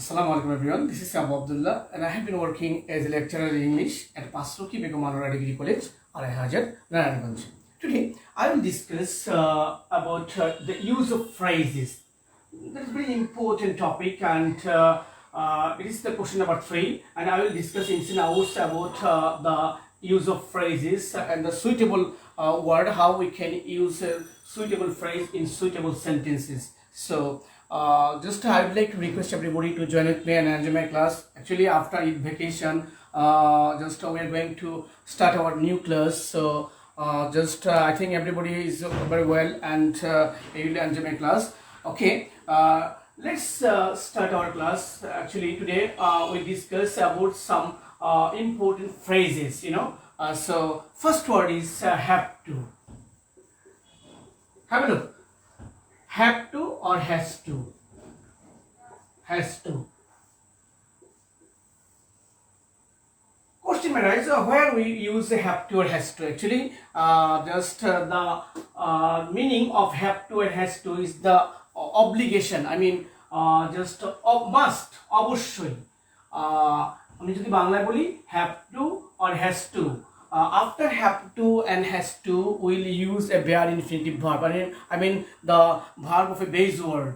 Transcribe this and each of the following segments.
Assalamu alaikum everyone. This is Abu Abdullah and I have been working as a lecturer in English at Pasruki Begum Anwar Degree College, Alai Narayanganj. Today I will discuss about the use of phrases. That is a very important topic and it is the question number 3 and I will discuss in hours about the use of phrases and the suitable word, how we can use a suitable phrase in suitable sentences. So just I would like to request everybody to join with me and enjoy my class. Actually, after Eid vacation, we are going to start our new class. So I think everybody is very well and you will enjoy my class. Okay, let's start our class. Actually, today we discuss about some important phrases. So first word is have to. Have a look. Have to or has to? Has to. Question arises where we use have to or has to. Actually, the meaning of have to and has to is the obligation. I mean, must, অবশ্যই. আমি যদি বাংলায় বলি have to or has to. After have to and has to, we'll use a bare infinitive verb. I mean the verb of a base word.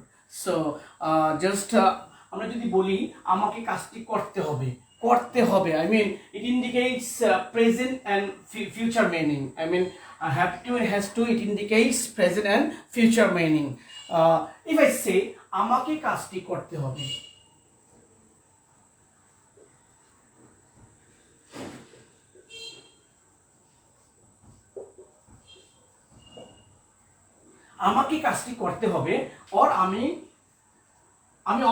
So আমরা যদি বলি আমাকে কাজটি করতে হবে, I mean it indicates present and future meaning. I mean have to and has to, it indicates present and future meaning. If I say আমাকে কাজটি করতে হবে, আমাকে কাজটি করতে হবে or আমি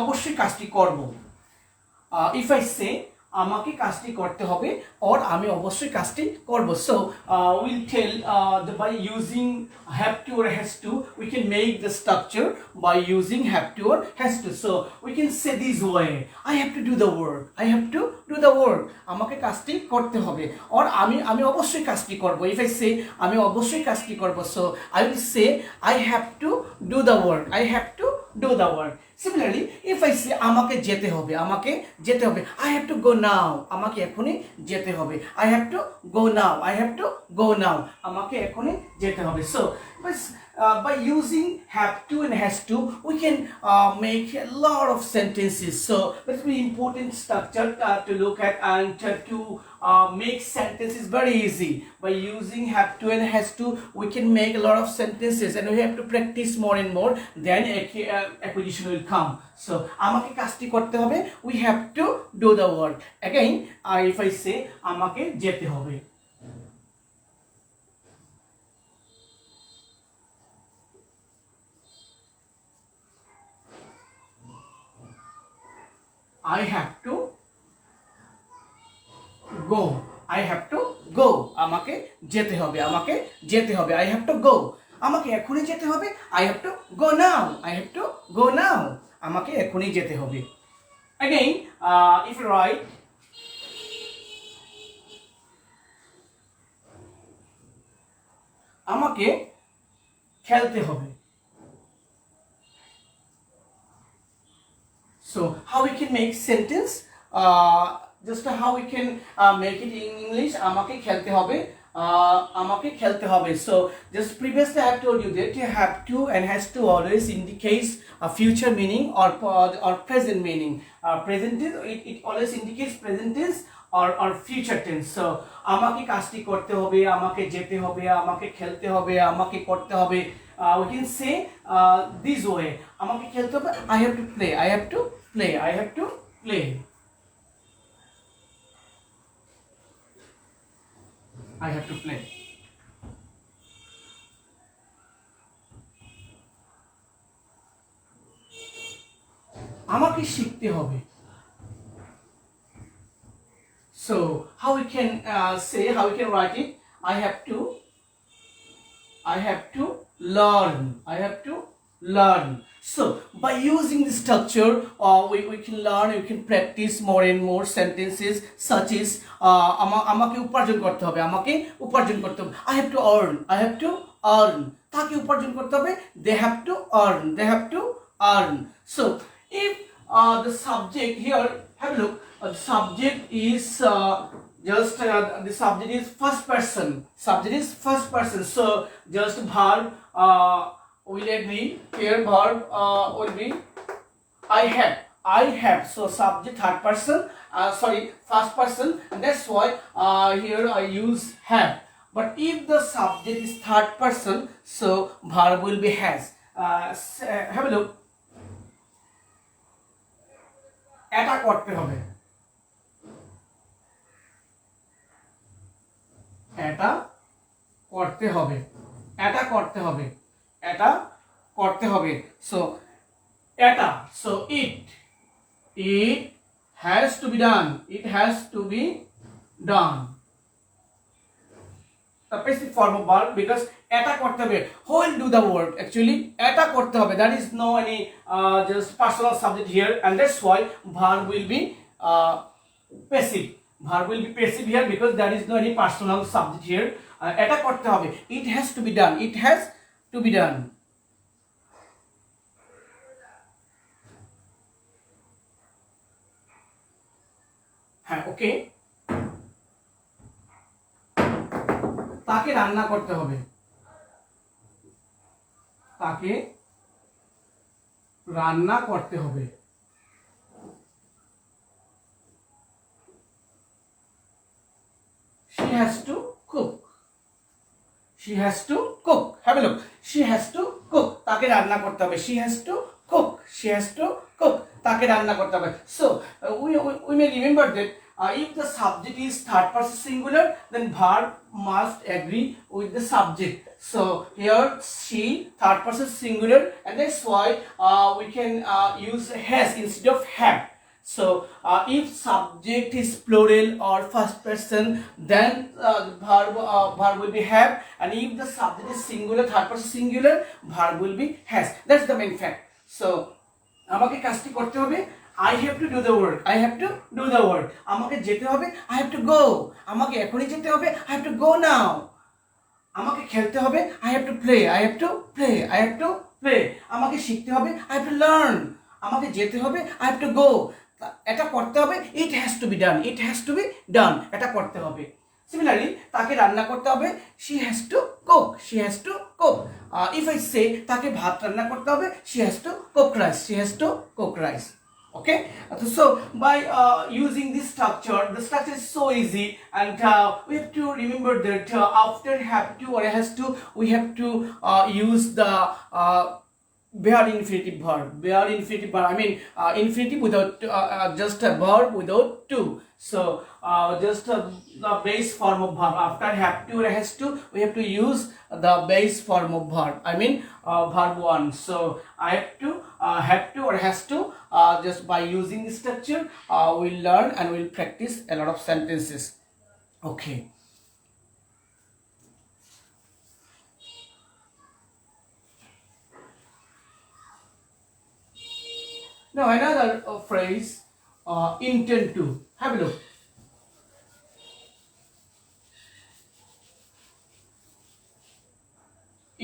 অবশ্যই কাজটি করব. If I say আমাকে কাজটি করতে হবে or আমি অবশ্যই কাজটি করব. So we'll tell by using have to or has to, we can make the structure by using have to or has to. So we can say this way, I have to do the work. I have to do the work. আমাকে কাজটি করতে হবে or আমি অবশ্যই কাজটি করব. If I say আমি অবশ্যই কাজটি করব, so I will say I have to do the work. I have to do the work. Similarly, if I say আমাকে যেতে হবে, I have to go now. আমাকে এখনই যেতে হবে. I have to go now. I have to go now. আমাকে এখনই যেতে হবে. So by using have to and has to, we can make a lot of sentences. So that's very important structure to look at and to make sentences very easy. By using have to and has to, we can make a lot of sentences and we have to practice more and more, then acquisition will come. So আমাকে কাজটি করতে হবে, we have to do the work. Again, if I say আমাকে যেতে হবে, I have to go. I have to go. আমাকে যেতে হবে, I have to go. আমাকে এখনই যেতে হবে, I have to go now. I have to go now. আমাকে এখনই যেতে হবে. Again, if you write আমাকে খেলতে হবে. So how we can make sentence, how we can make it in English, আমাকে খেলতে হবে, আমাকে খেলতে হবে. So just previously I have told you that you have to and has to always indicates a future meaning or present meaning. Present is it always indicates present tense or future tense. So আমাকে কাজটি করতে হবে, আমাকে যেতে হবে, আমাকে খেলতে হবে, আমাকে করতে হবে. We can say this way, আমাকে খেলতে হবে, I have to play. I have to play. I have to play. I have to play. আমাকে শিখতে হবে. So how we can write it? I have to learn. I have to learn. So by using the structure, we can learn, we can practice more and more sentences such as আমাকে উপার্জন করতে হবে, I have to earn. তাকে উপার্জন করতে হবে, they have to earn. So if the subject here, have a look. The subject is the subject is first person. Subject is first person. So just verb will be here. Verb will be I have. I have. So subject third person. First person, and that's why here I use have. But if the subject is third person, so verb will be has. Have a look. এটা করতে হবে, এটা করতে হবে, এটা করতে হবে, এটা করতে হবে। So এটা, so it has to be done. It has to be done. The passive form of verb, because এটা করতে হবে, who will do the work? Actually এটা করতে হবে, that is no any just personal subject here, and that's why verb will be passive. Verb will be passive here because there is no any personal subject here. এটা করতে হবে, it has to be done. It has to be done. হ্যাঁ, ওকে। তাকে রান্না করতে হবে, তাকে রান্না করতে হবে। She has to cook. She has to cook. Have a look. She has to cook. তাকে রান্না করতে হবে। She has to cook. She has to cook. তাকে রান্না করতে হবে। So we may remember that if the subject is third person singular, then verb must agree with the subject. So here she third person singular, and that's why we can use has instead of have. So if subject is plural or first person, then verb will be have, and if the subject is singular, third person singular, verb will be has. That's the main fact. So আমাকে কাজটি করতে হবে, I have to do the work. I have to do the work. আমাকে যেতে হবে, I have to go. আমাকে এখনই যেতে হবে, I have to go now. আমাকে খেলতে হবে, I have to play. I have to play. I have to play. আমাকে শিখতে হবে, I have to learn. আমাকে যেতে হবে, I have to go. এটা করতে হবে, it has to be done. It has to be done. এটা করতে হবে। Similarly, তাকে রান্না করতে হবে, she has to cook. She has to cook. If I say তাকে ভাত রান্না করতে হবে, she has to cook rice. She has to cook rice. Okay, so by using this structure, the structure is so easy, and we have to remember that after have to or has to, we have to use the bare infinitive verb. Bare infinitive verb, I mean infinitive without just a verb without to. So just the base form of verb. After have to or has to, we have to use the base form of verb. I mean verb 1. So I have to or has to. Just by using this structure, we'll learn and we'll practice a lot of sentences. Okay. Now another phrase, intend to. Have a look.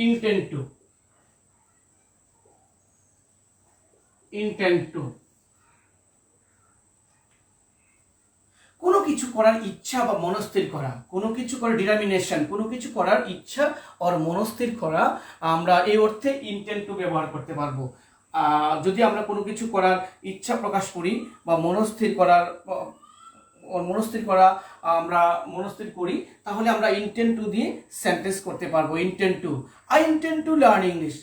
Intend to. Intend to. কোনো কিছু করার ইচ্ছা বা মনস্থির করা, কোনো কিছু করার ডিটারমিনেশন, কোনো কিছু করার ইচ্ছা আর মনস্থির করা, আমরা এই অর্থে ইন্টেন্ড টু ব্যবহার করতে পারবো। যদি আমরা কোনো কিছু করার ইচ্ছা প্রকাশ করি বা মনস্থির আমরা মনস্থির করি, তাহলে আমরা ইন্টেন্ড টু দিয়ে সেন্টেন্স করতে পারবো। Intend to, I intend to learn English.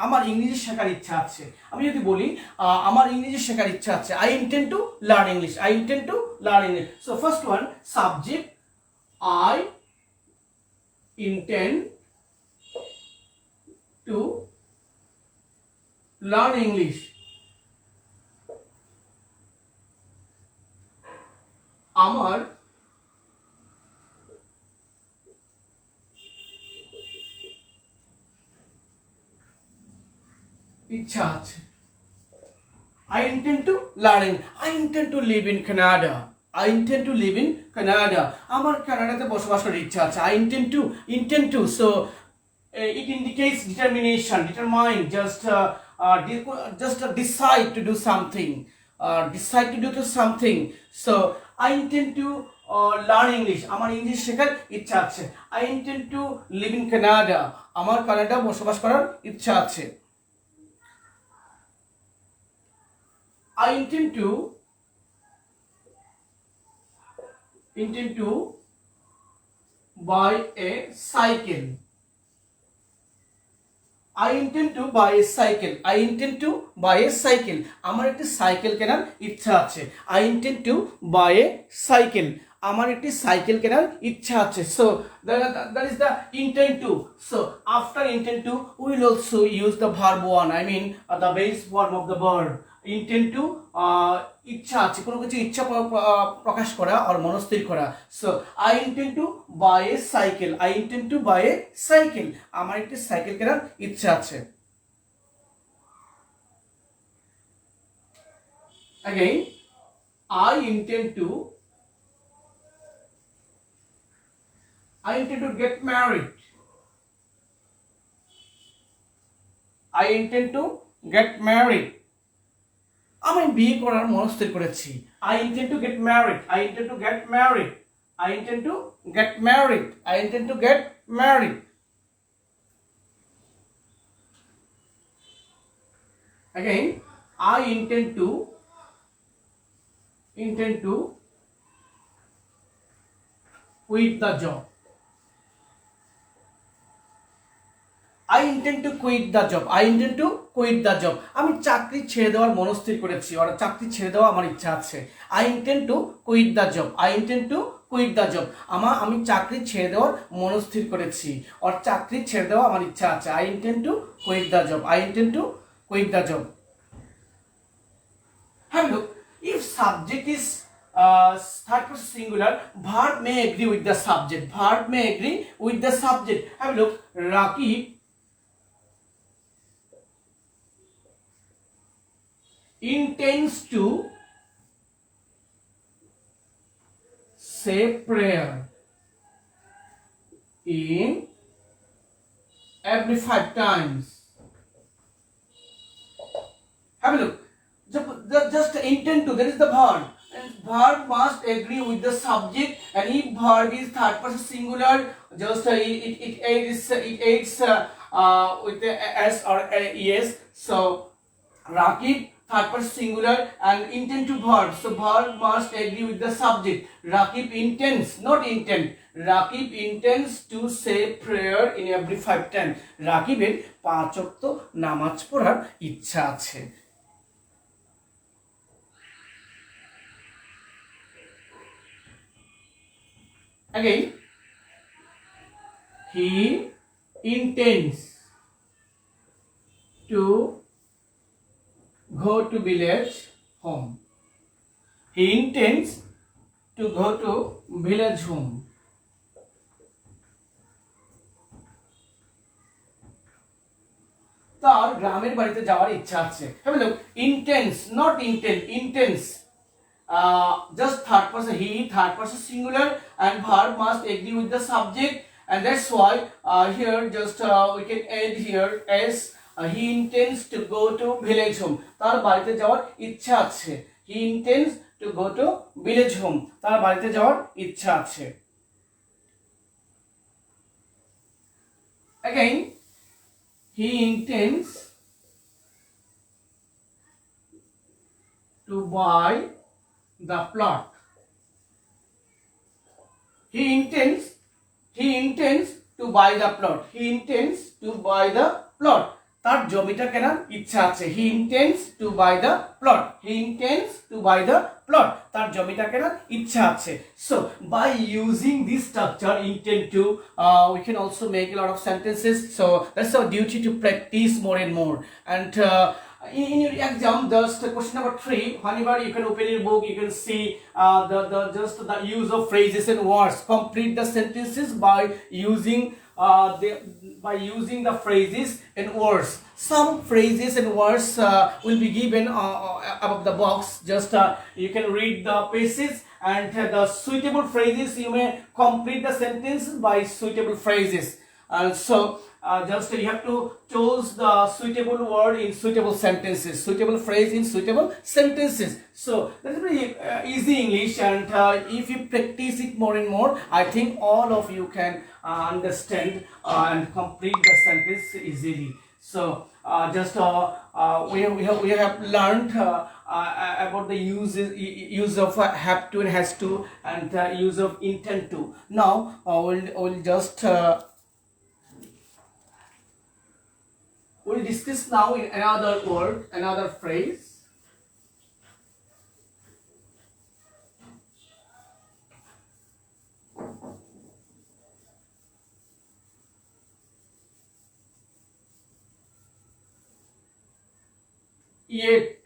আমার ইংরেজি শেখার ইচ্ছা আছে। আমি যদি বলি আমার ইংরেজি শেখার ইচ্ছা আছে, I intend to learn English. I intend to learn English. So first one, subject I intend to learn English. আমার ইচ্ছা আছে। I intend to learn. I intend to live in Canada. I intend to live in Canada. আমার কানাডাতে বসবাস করার ইচ্ছা আছে। I intend to. So it indicates determination, determine, just decide to do something. decide to do something. So I intend to learn English. আমার English শেখার ইচ্ছা আছে. I intend to live in Canada. আমার কানাডা বসবাস করার ইচ্ছা আছে. I intend to buy a cycle. I intend to buy a cycle. I intend to buy a cycle. আমার একটি সাইকেল কেনার ইচ্ছা আছে. I intend to buy a cycle. আমার একটি সাইকেল কেনার ইচ্ছা আছে. So that is the intend to. So after intend to, we will also use the verb one. I mean the base form of the verb. Intend to ইচ্ছা আছে, কোনো কিছু ইচ্ছা প্রকাশ করা আর মনস্থির করা. So I intend to buy a cycle. I intend to buy a cycle. আমার একটি সাইকেল কেনার ইচ্ছা আছে. Again, I intend to get married. I intend to get married. আমি বিয়ে করার মনস্থির করেছি. I intend to get married. I intend to get married. I intend to get married. I intend to get married. Again, I intend to quit the job. I intend to quit the job. I intend to quit the job. আমি চাকরি ছেড়ে দেওয়ার মনস্থির করেছি, আর চাকরি ছেড়ে দেওয়া আমার ইচ্ছা আছে. I intend to quit the job. I intend to quit the job. আমি চাকরি ছেড়ে দেওয়ার মনস্থির করেছি, আর চাকরি ছেড়ে দেওয়া আমার ইচ্ছা আছে. I intend to quit the job. I intend to quit the job. Have a look. If subject is third person singular, verb may agree with the subject. Verb may agree with the subject. Have a look. Rakib intends to say prayer in every 5 times. Have a look. Just intend to, that is the verb, and verb must agree with the subject, and if verb is third person singular, just it aids with the s or es. So Rakib third person singular and intend to verb, so verb must agree with the subject. Rakib intends, not intend. Rakib intends to say prayer in every 5 times. রাকিবের 5 ওয়াক্ত নামাজ পড়ার ইচ্ছা আছে. Again, he intends to go to village home. He intends to go to village home. তার গ্রামের বাড়িতে যাওয়ার ইচ্ছা আছে. Have a look. Intends, not intend. Intends. Just third person, he, third person singular, and verb must agree with the subject, and that's why here just we can add here as he intends to go to village home. তার বাড়িতে যাওয়ার ইচ্ছা আছে. He intends to go to village home. তার বাড়িতে যাওয়ার ইচ্ছা আছে. Again, he intends to buy the plot. He intends to buy the plot. He intends to buy the plot. তার জমিটা কেনার ইচ্ছা আছে. He intends to buy the plot. He intends to buy the plot. তার জমিটা কেনার ইচ্ছা আছে. So by using this structure intend to, we can also make a lot of sentences. So that's our duty to practice more and more. And in your exam, just question number 3, whenever you can open your book, you can see the use of phrases and words. Complete the sentences by using the phrases and words. Some phrases and words will be given above the box. Just you can read the passages, and the suitable phrases you may complete the sentence by suitable phrases. So just you have to choose the suitable word in suitable sentences, suitable phrase in suitable sentences. So that's very easy English, and if you practice it more and more, I think all of you can understand and complete the sentence easily. So we have learned about the use of have to and has to, and use of intend to. Now we'll just we'll discuss now in another word, another phrase. Yet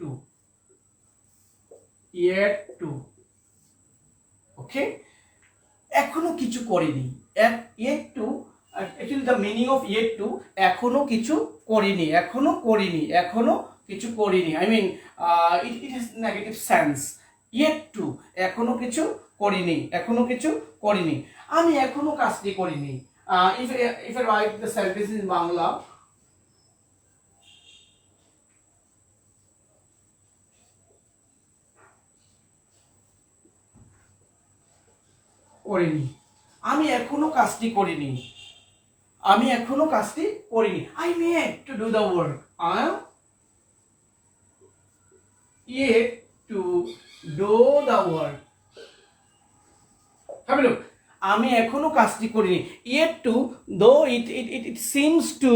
to, okay, এখনো কিছু করিনি, yet to, actually the meaning of yet to, এখনো কিছু করিনি, এখনো কিছু করিনি, I mean it has negative sense. Yet to, এখনো কিছু করিনি, আমি এখনো কাজটি করিনি. If I write the sentence in Bangla, করিনি, আমি এখনো কাজটি করিনি, I am yet to do the work. I am yet to do the work. Have a look. আমি এখনো কাজটি করিনি. Yet to, though it seems to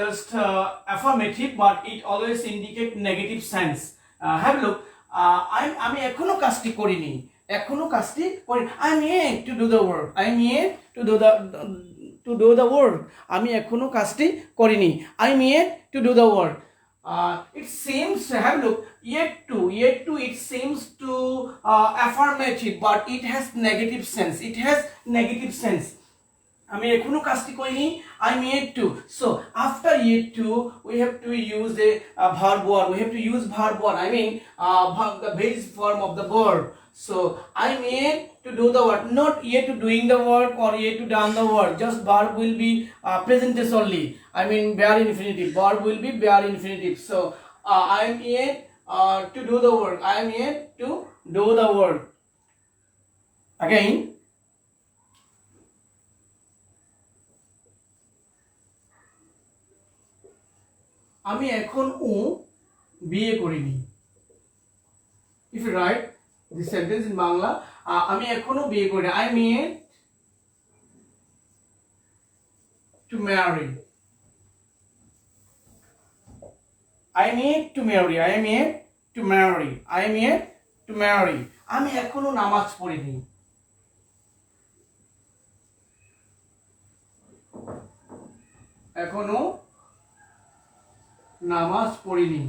just affirmative, but it always indicate negative sense. Have a look. আমি এখনো কাজটি করিনি, I am yet to do the work. I am yet to do the work. আমি এখনো কাজটি করিনি, I am yet to do the work. It seems, have a look, yet to, it seems to affirmative, but it has negative sense. আমি এখনো কাজটি করিনি, I am yet to. So after yet to, we have to use a verb one. I mean the base form of the verb. So I am yet to do the work, not yet to doing the work or yet to done the work. Just verb will be present tense only. I mean bare infinitive. Verb will be bare infinitive. So I am yet to do the work. I am yet to do the work. Again, আমি এখনো বিয়ে করিনি. If you write this sentence in Bangla, আমি এখনো বিয়ে করিনি, I am yet to marry. I am yet to marry. আমি এখনো নামাজ পড়িনি. এখনো নামাজ পড়িনি.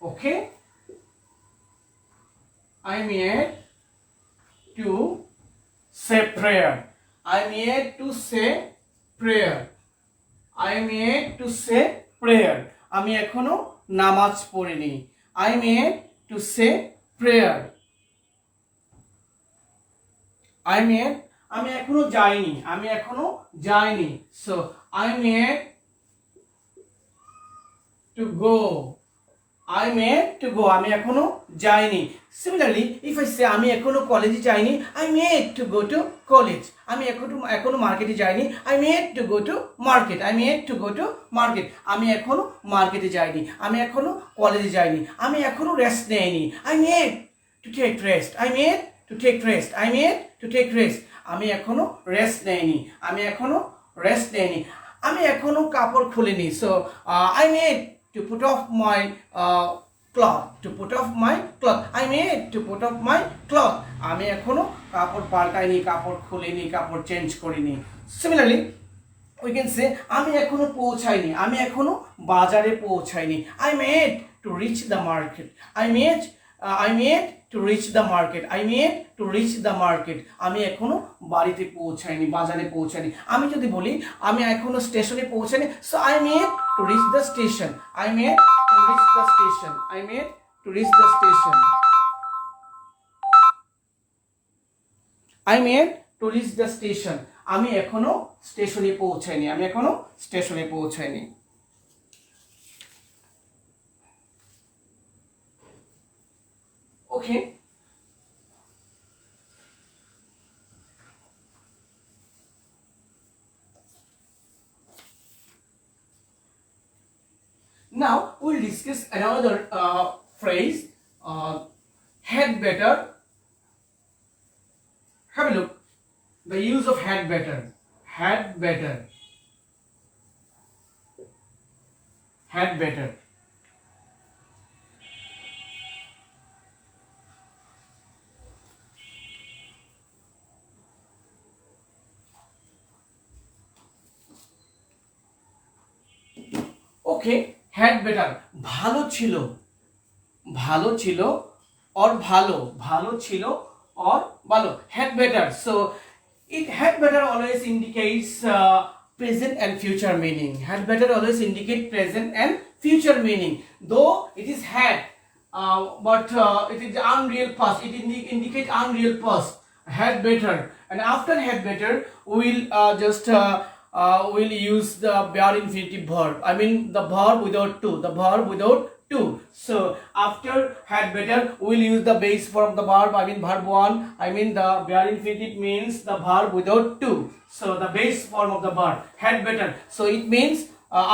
Okay, I am yet to say prayer. I am yet to say prayer. আমি এখনো নামাজ পড়িনি, I am yet to say prayer. আমি এখনো যাইনি, so I am yet to go. আমি এখনো যাইনি. Similarly, if I say আমি এখনো কলেজে যাইনি, I am yet to go to college. আমি এখনো মার্কেটে যাইনি, I am yet to go to market. আমি এখনো মার্কেটে যাইনি, আমি এখনো কলেজে যাইনি, আমি এখনো রেস্ট নেইনি, I am yet to take rest. আমি এখনো রেস্ট নেইনি, আমি এখনো কাপড় খুলিনি. So I am yet to put off my cloth. I am yet to put off my cloth. আমি এখনো কাপড় পাল্টাইনি, কাপড় খুলিনি, কাপড় চেঞ্জ করিনি. Similarly, we can say আমি এখনো পৌঁছাইনি, আমি এখনো বাজারে পৌঁছাইনি, I am yet to reach the market. I am yet to reach the market. আমি এখনো বাড়িতে পৌঁছাইনি, বাজারে পৌঁছাইনি. আমি যদি বলি আমি এখনো স্টেশনে পৌঁছাইনি, so I am yet to reach the station. I am yet to reach the station. আমি এখনো স্টেশনে পৌঁছাইনি. Okay. Now we'll discuss another phrase, had better. Have a look. The use of had better. Had better. Had better. Okay, had better. ভালো ছিল. ভালো ছিল or ভালো ছিল or ভালো. Had better. So it had better always indicates present and future meaning. Had better always indicate present and future meaning. Though it is had, but it is unreal past. It indicate unreal past. Had better. And after had better, we'll we'll use the bare infinitive verb. I mean the verb without to. The verb without to. So after had better, we'll use the base form of the verb. I mean verb 1. I mean the bare infinitive means the verb without to. So the base form of the verb had better. So it means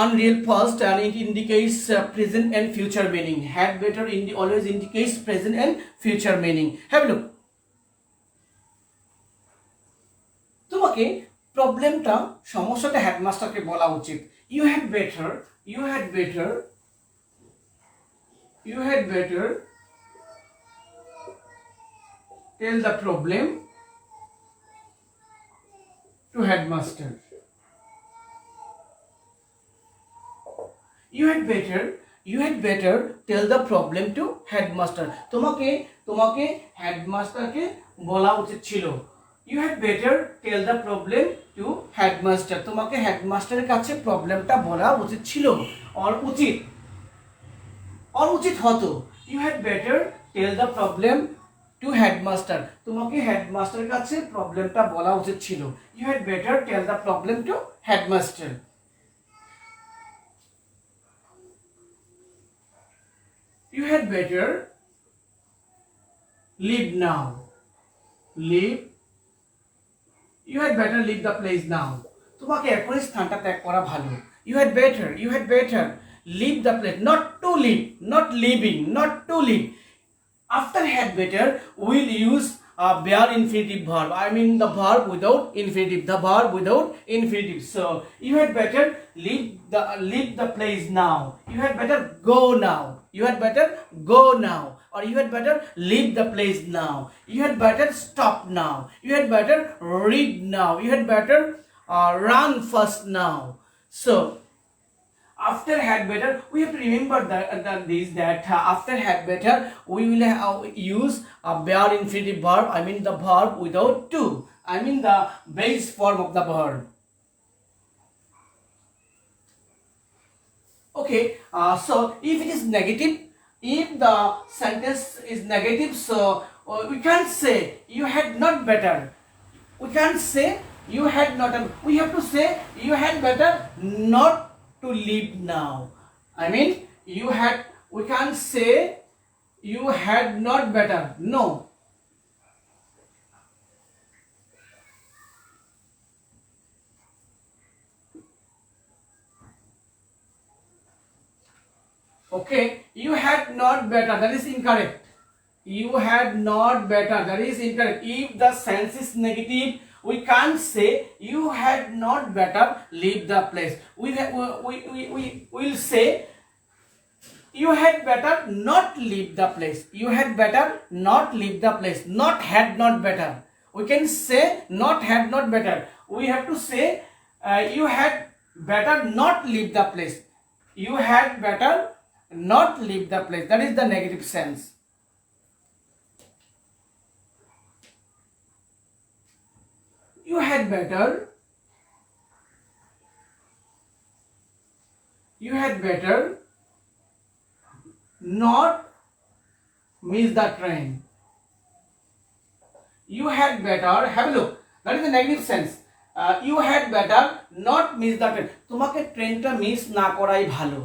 unreal past, and it indicates present and future meaning. Had better always indicates present and future meaning. Have a look. তোমাকে প্রবলেমটা সমস্যাটা হেডমাস্টারকে বলা উচিত. You had better tell the problem to headmaster. You had better tell the problem to headmaster. তোমাকে হেডমাস্টারকে বলা উচিত ছিল. You had better tell the problem to headmaster. তোমাকে হেডমাস্টারের কাছে প্রবলেমটা বলা উচিত ছিল or উচিত হতো. You had better tell the problem to headmaster. তোমাকে হেডমাস্টারের কাছে প্রবলেমটা বলা উচিত ছিল. You had better tell the problem to headmaster. You had better leave now. You had better leave the place now. তোমাকে এখনই স্থানটা ত্যাগ করা ভালো. You had better leave the place. Not to leave, not leaving, not to leave. After had better, we'll use a bare infinitive verb. I mean the verb without infinitive. So you had better leave the place now. You had better go now. Or you had better leave the place now. You had better stop now. You had better read now. You had better run first now. So after had better, we have to remember that after had better, we will use a bare infinitive verb. I mean the verb without to. I mean the base form of the verb. Okay, so if it is negative, if the sentence is negative, so we can't say you had not better. We can't say you had not. We have to say you had better not to leave now. I mean we can't say you had not better. No. Okay, you had not better. That is incorrect. You had not better. That is incorrect. If the sense is negative, we can't say you had not better leave the place. We will say you had better not leave the place. You had better not leave the place. Not had not better. We can say not had not better. We have to say you had better not leave the place. You had better not leave the place. That is the negative sense. You had better not miss the train. you had better, have a look, that is the negative sense. You had better not miss the train. তোমাকে ট্রেনটা miss না করাই ভালো।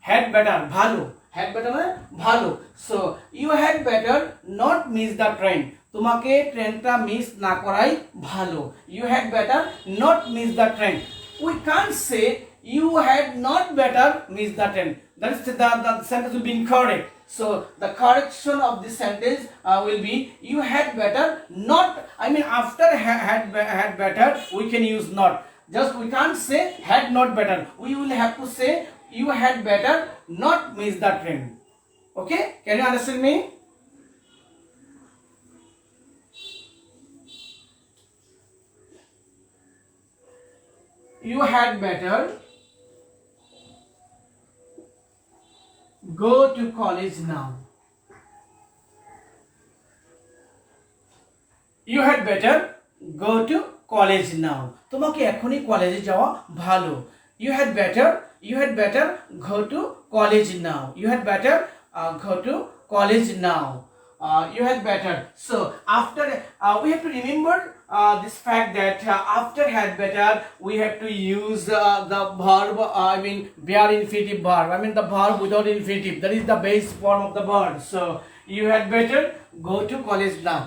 had better ভালো, had better মানে ভালো। so you had better not miss the train. তোমাকে ট্রেনটা মিস না করাই ভালো। you had better not miss the train. we can't say you had not better miss the train. That is the sentence will be incorrect. So the correction of this sentence will be you had better not, I mean after had better we can use not. Just we can't say had not better. We will have to say you had better not miss the train. Okay? Can you understand me? You had better go to college now. You had better go to college now. তোমাকে এখনই কলেজে যাওয়া ভালো। You had better go to college now. You had better go to college now. You had better. So after we have to remember this fact that after had better we have to use the verb, I mean bare infinitive verb, I mean the verb without infinitive, that is the base form of the verb. So you had better go to college now.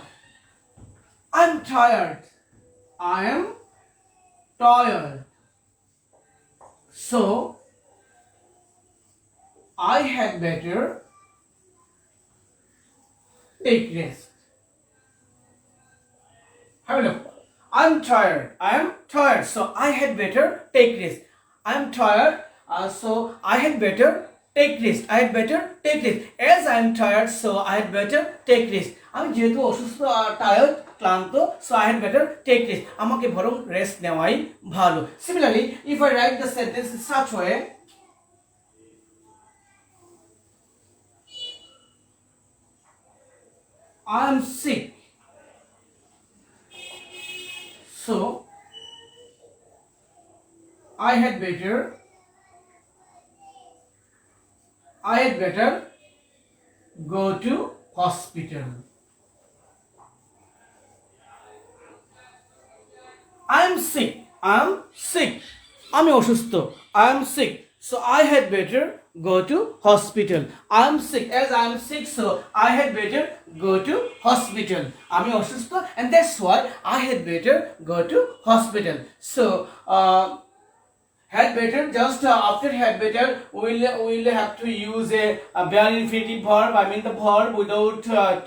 I'm tired. I am tired. So I had better take rest. Have a look. I'm tired. I am tired. So I had better take rest. I am tired. So I had better take rest. I had better take rest. As I am tired, so I had better take rest. আমি যেহেতু অসুস্থ tired ক্লান্ত, so I had better take rest. আমাকে বরং rest নেওয়াই ভালো। Similarly, if I write the sentence in such way, I am sick. So I had better go to hospital. I am sick. আমি অসুস্থ। I am sick. So I had better go to hospital. I am sick. As I am sick, so I had better go to hospital. আমি অসুস্থ, and that's why I had better go to hospital. So had better, just after had better we'll have to use a bare infinitive verb, I mean the verb without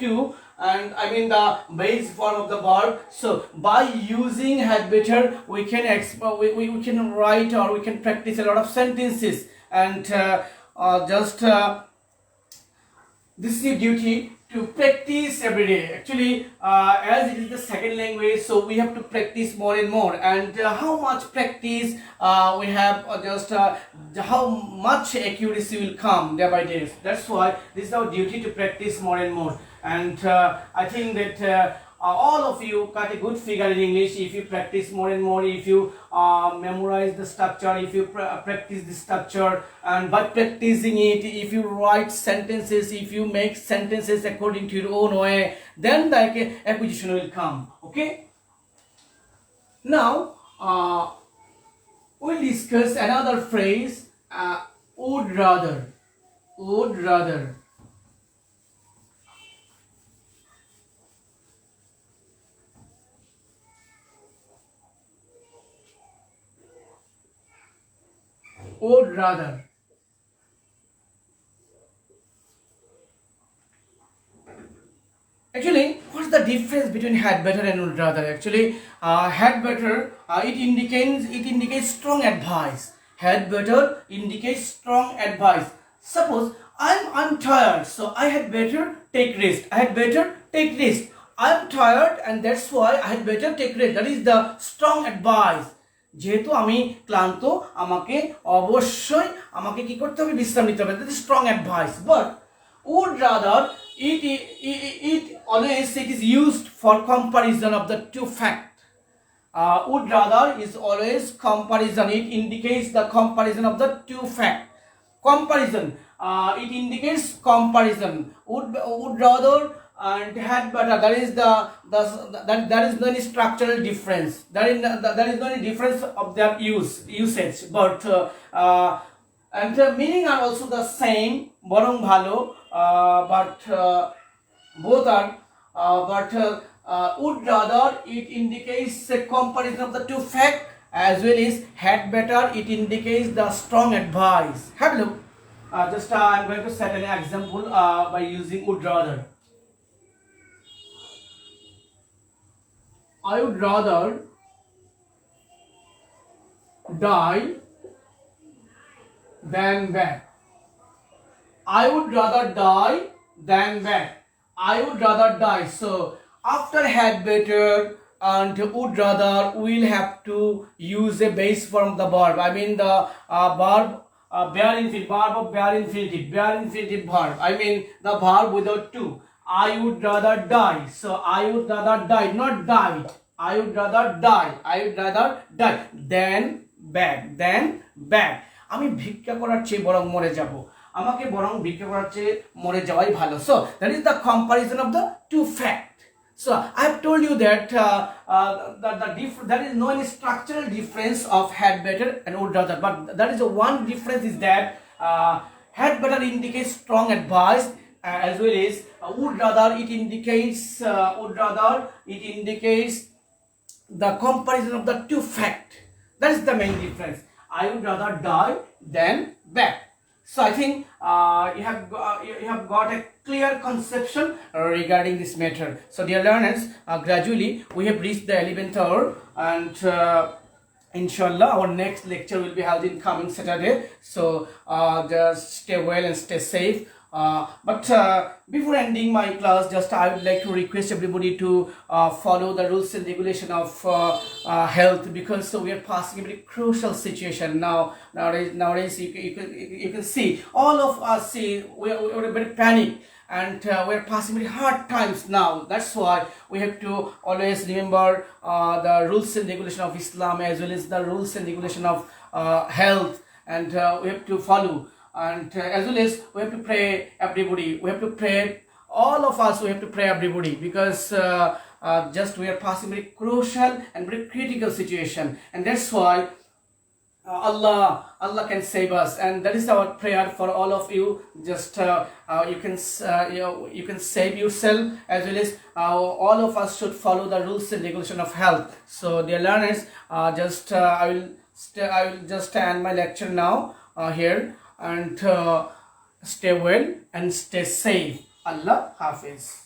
to, and I mean the base form of the verb. So by using had better we can we can write or we can practice a lot of sentences, and this is your duty to practice every day. Actually as it is the second language, so we have to practice more and more, and how much practice we have, how much accuracy will come day by day. That's why this is our duty to practice more and more, and I think that all of you got a good figure in English if you practice more and more, if you memorize the structure, if you practice the structure, and by practicing it, if you write sentences, if you make sentences according to your own way, then the acquisition will come. Okay, now we'll discuss another phrase, would rather. Would rather. Would rather. Actually, what's the difference between had better and would rather? Actually, had better it indicates strong advice. Had better indicates strong advice. Suppose I'm tired, so I had better take rest. I had better take rest. I'm tired, and that's why I had better take rest. That is the strong advice. যেহেতু আমি ক্লান্ত, আমাকে অবশ্যই আমাকে কি করতে হবে, বিশ্রাম নিতে হবে। That is strong advice. But would rather it always it is used for comparison of the two fact. Would rather is always comparison. It indicates the comparison of the two fact. Comparison. It indicates comparison. Would rather and head butter, that is that is no any structural difference. There is no any difference of their usage, but and the meaning are also the same. Borong bhalo, but both are would rather, it indicates a comparison of the two facts, as well as had better, it indicates the strong advice. Have a look. I'm going to set an example by using would rather. I would rather die than beg. I would rather die than beg. I would rather die. So after had better and would rather, we'll have to use a base form of the verb. I mean the verb bare infinitive, verb of bare infinitive verb. I mean the verb without to. I would rather die. So I would rather die, not died. I would rather die. I would rather die than beg. আমি ভিক্ষা করার চেয়ে বরং মরে যাব, আমাকে বরং ভিক্ষা করার চেয়ে মরে যাওয়াই ভালো. So that is the comparison of the two facts. So I have told you that there is no any structural difference of had better and would rather, but that is the one difference is that had better indicates strong advice, as well as would rather it indicates the comparison of the two facts. That is the main difference. I would rather die than beg. So I think you have got a clear conception regarding this matter. So dear learners, gradually we have reached the 11th hour, and inshallah our next lecture will be held in coming Saturday. So just stay well and stay safe. But before ending my class, just I would like to request everybody to follow the rules and regulation of health, because we are passing a very crucial situation nowadays. You can see all of us we're very panicked, and we're passing very hard times now. That's why we have to always remember the rules and regulation of Islam, as well as the rules and regulation of health, and we have to follow. And as well as we have to pray everybody. We have to pray, all of us. We have to pray everybody, because just we are passing very crucial and very critical situation, and that's why Allah can save us, and that is our prayer for all of you. Just you can save yourself, as well as all of us should follow the rules and regulation of health. So dear learners, I will just end my lecture now here. And stay well and stay safe. Allah Hafiz.